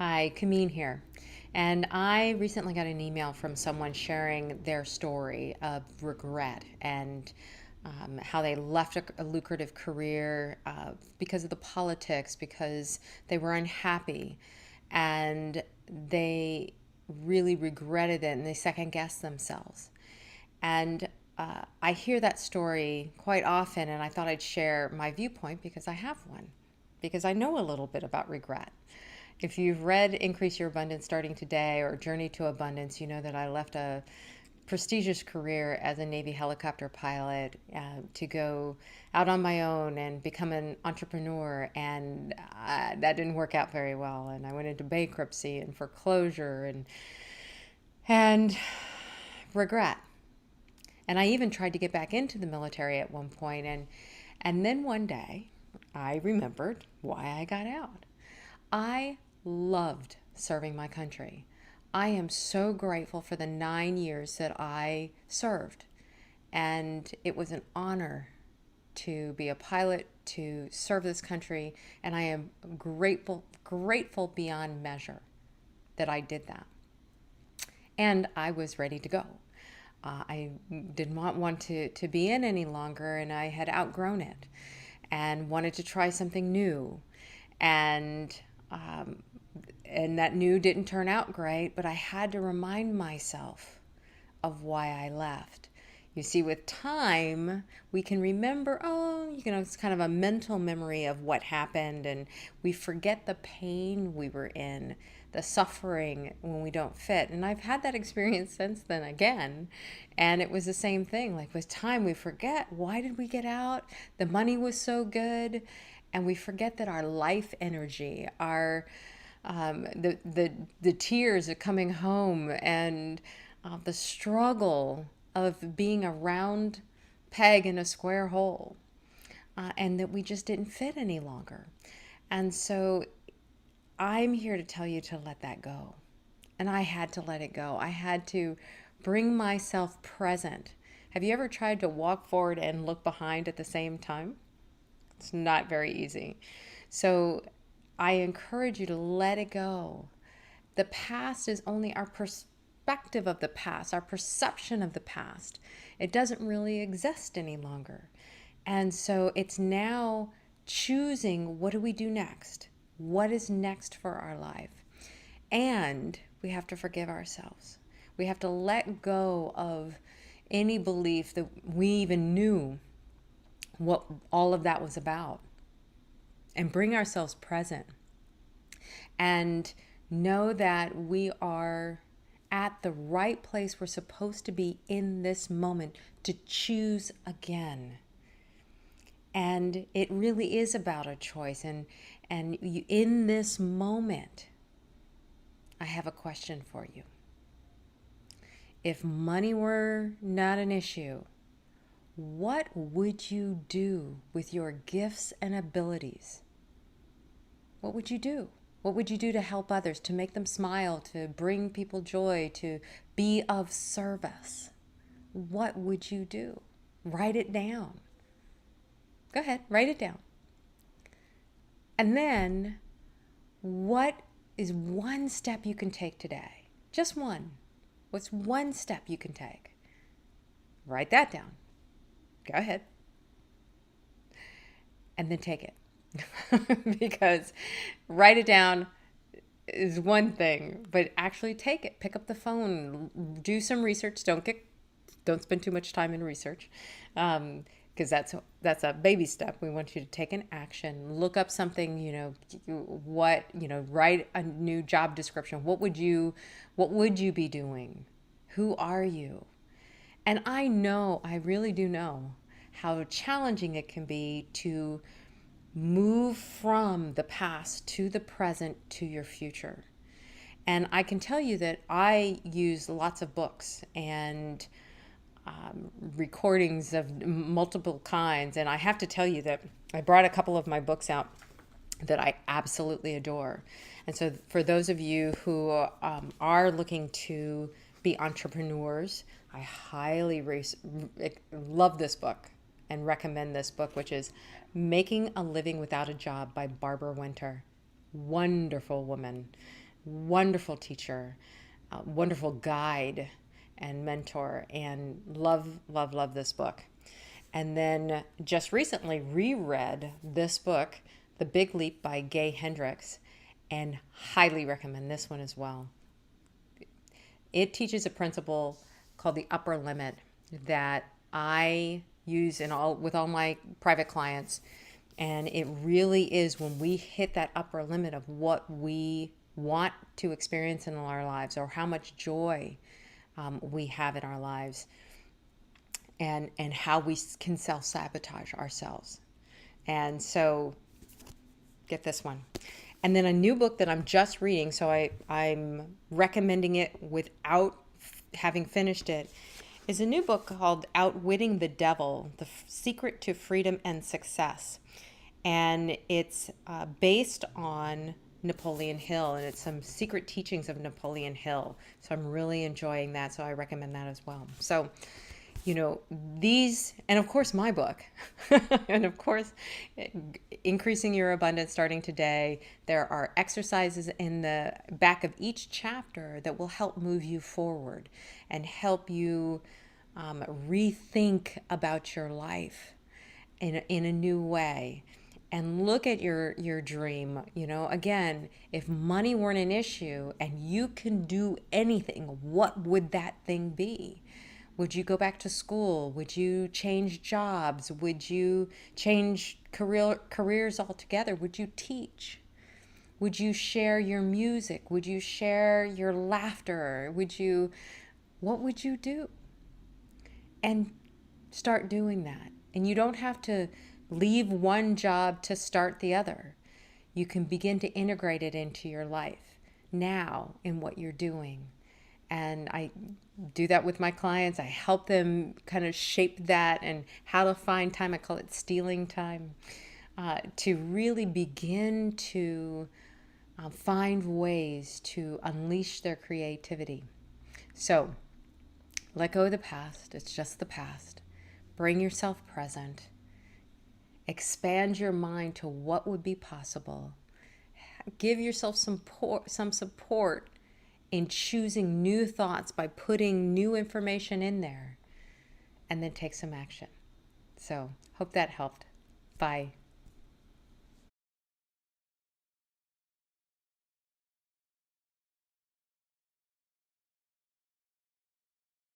Hi, Kamin here. And I recently got an email from someone sharing their story of regret and how they left a lucrative career because of the politics, because they were unhappy, and they really regretted it and they second guessed themselves. And I hear that story quite often, and I thought I'd share my viewpoint because I have one, because I know a little bit about regret. If you've read Increase Your Abundance Starting Today or Journey to Abundance, you know that I left a prestigious career as a Navy helicopter pilot to go out on my own and become an entrepreneur. And that didn't work out very well. And I went into bankruptcy and foreclosure and regret. And I even tried to get back into the military at one point, and then one day I remembered why I got out. I loved serving my country. I am so grateful for the 9 years that I served. And it was an honor to be a pilot, to serve this country, and I am grateful beyond measure that I did that. And I was ready to go. I did not want to be in any longer, and I had outgrown it and wanted to try something new. And and that new didn't turn out great, but I had to remind myself of why I left. You see, with time, we can remember, it's kind of a mental memory of what happened, and we forget the pain we were in, the suffering when we don't fit. And I've had that experience since then again, and it was the same thing. Like with time, we forget, why did we get out? The money was so good, and we forget that our life energy, our the tears of coming home, and the struggle of being a round peg in a square hole, and that we just didn't fit any longer. And so I'm here to tell you to let that go. And I had to let it go. I had to bring myself present. Have you ever tried to walk forward and look behind at the same time? It's not very easy. So I encourage you to let it go. The past is only our perspective of the past, our perception of the past. It doesn't really exist any longer. And so it's now choosing, what do we do next? What is next for our life? And we have to forgive ourselves. We have to let go of any belief that we even knew what all of that was about, and bring ourselves present and know that we are at the right place we're supposed to be in this moment to choose again. And it really is about a choice. And you, in this moment, I have a question for you. If money were not an issue, what would you do with your gifts and abilities? What would you do? What would you do to help others, to make them smile, to bring people joy, to be of service? What would you do? Write it down. Go ahead, write it down. And then, what is one step you can take today? Just one. What's one step you can take? Write that down. Go ahead. And then take it. Because write it down is one thing, but actually take it. Pick up the phone, do some research. Don't spend too much time in research, because that's a baby step. We want you to take an action. Look up something. Write a new job description. What would you be doing? Who are you? And I really do know how challenging it can be to move from the past to the present to your future. And I can tell you that I use lots of books and recordings of multiple kinds. And I have to tell you that I brought a couple of my books out that I absolutely adore. And so for those of you who are looking to be entrepreneurs, I highly love this book and recommend this book, which is Making a Living Without a Job by Barbara Winter. Wonderful woman. wonderful teacher, wonderful guide and mentor, and love this book. And then just recently reread this book, The Big Leap by Gay Hendricks, and highly recommend this one as well. It teaches a principle called the upper limit that I use with all my private clients. And it really is when we hit that upper limit of what we want to experience in our lives, or how much joy we have in our lives, and how we can self-sabotage ourselves. And so get this one. And then a new book that I'm just reading, so I'm recommending it without having finished it, is a new book called Outwitting the Devil, The Secret to Freedom and Success. And it's based on Napoleon Hill, and it's some secret teachings of Napoleon Hill. So I'm really enjoying that, so I recommend that as well. So, these, and of course my book, and of course Increasing Your Abundance Starting Today. There are exercises in the back of each chapter that will help move you forward and help you rethink about your life in a new way, and look at your dream. Again, if money weren't an issue and you can do anything, what would that thing be? Would you go back to school? Would you change jobs? Would you change careers altogether? Would you teach? Would you share your music? Would you share your laughter? What would you do? And start doing that. And you don't have to leave one job to start the other. You can begin to integrate it into your life now in what you're doing. And I do that with my clients. I help them kind of shape that and how to find time. I call it stealing time, to really begin to find ways to unleash their creativity. So let go of the past. It's just the past. Bring yourself present. Expand your mind to what would be possible. Give yourself some support in choosing new thoughts by putting new information in there, and then take some action. So, hope that helped. Bye.